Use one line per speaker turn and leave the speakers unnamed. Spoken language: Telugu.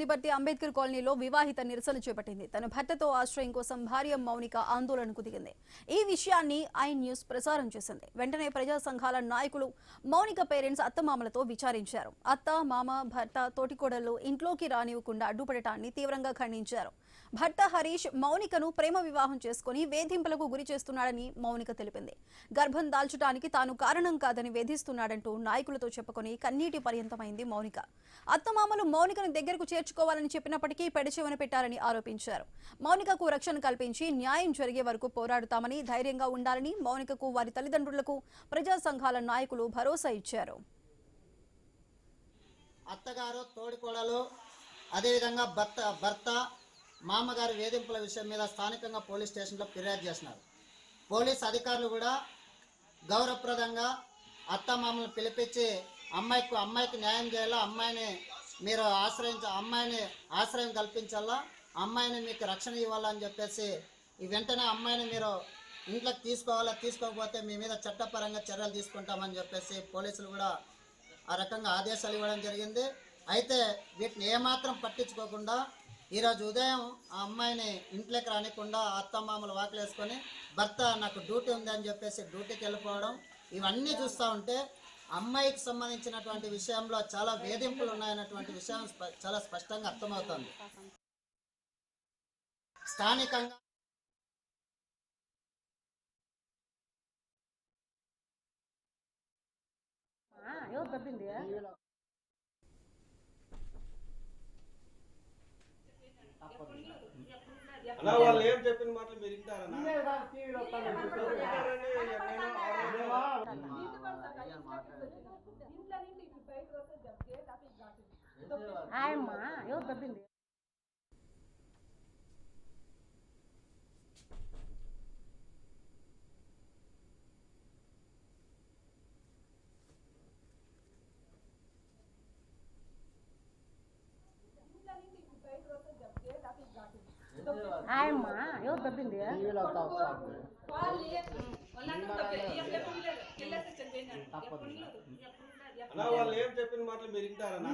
తిరుపతి అంబేద్కర్ కాలనీలో వివాహిత నిరసన చేపట్టింది. తన భర్తతో ఆశ్రయం కోసం భార్య మౌనిక ఆందోళనకు దిగింది. ఈ విషయాన్ని ఐ న్యూస్ ప్రసారం చేసింది. వెంటనే ప్రజా సంఘాల నాయకులు మౌనిక పేరెంట్స్ అత్తమామలతో విచారించారు. అత్త, మామ, భర్త, తోటికోడళ్లు ఇంట్లోకి రానివ్వకుండా అడ్డుపడటాన్ని తీవ్రంగా ఖండించారు. భర్త హరీష్ మౌనికను ప్రేమ వివాహం చేసుకుని వేధింపులకు గురి చేస్తున్నాడని మౌనిక తెలిపింది. గర్భం దాల్చడానికి తాను కారణం కాదని వేధిస్తున్నాడంటూ నాయకులతో చెప్పుకొని కన్నీటి పర్యంతమైంది మౌనిక. అత్తమామలు మౌనికను దగ్గరకు చేర్చుకోవాలని చెప్పినప్పటికీ పెడచెవిన పెట్టారని ఆరోపించారు. మౌనికకు రక్షణ కల్పించి న్యాయం జరిగే వరకు పోరాడుతామని, ధైర్యంగా ఉండాలని మౌనికకు, వారి తల్లిదండ్రులకు ప్రజా సంఘాల నాయకులు భరోసా ఇచ్చారు.
అత్తగారు, తోడికోడలు, అదేవిధంగా భర్త మామగారి వేధింపుల విషయం మీద స్థానికంగా పోలీస్ స్టేషన్లో ఫిర్యాదు చేస్తున్నారు. పోలీస్ అధికారులు కూడా గౌరవప్రదంగా అత్తమామలను పిలిపించి అమ్మాయికి న్యాయం చేయాలా, మీరు అమ్మాయిని ఆశ్రయం కల్పించాలా, అమ్మాయిని మీకు రక్షణ ఇవ్వాలని చెప్పేసి వెంటనే అమ్మాయిని మీరు ఇంట్లోకి తీసుకోవాలా, తీసుకోకపోతే మీ మీద చట్టపరంగా చర్యలు తీసుకుంటామని చెప్పేసి పోలీసులు కూడా ఆ రకంగా ఆదేశాలు ఇవ్వడం జరిగింది. అయితే వీటిని ఏమాత్రం పట్టించుకోకుండా ఈరోజు ఉదయం ఆ అమ్మాయిని ఇంట్లోకి రానికుండా అత్తమామలు వాకలేసుకొని భర్త నాకు డ్యూటీ ఉంది అని చెప్పేసి డ్యూటీకి వెళ్ళిపోవడం, ఇవన్నీ చూస్తూ ఉంటే అమ్మాయికి సంబంధించినటువంటి విషయంలో చాలా వేధింపులు ఉన్నాయన్నటువంటి విషయం చాలా స్పష్టంగా అర్థమవుతుంది. స్థానికంగా
అలా వాళ్ళు ఏం చెప్పిన మాటలు మీరు వింటారన్నా? అలా వాళ్ళు ఏం చెప్పిన మాటలు మీరు వింటారన్నా?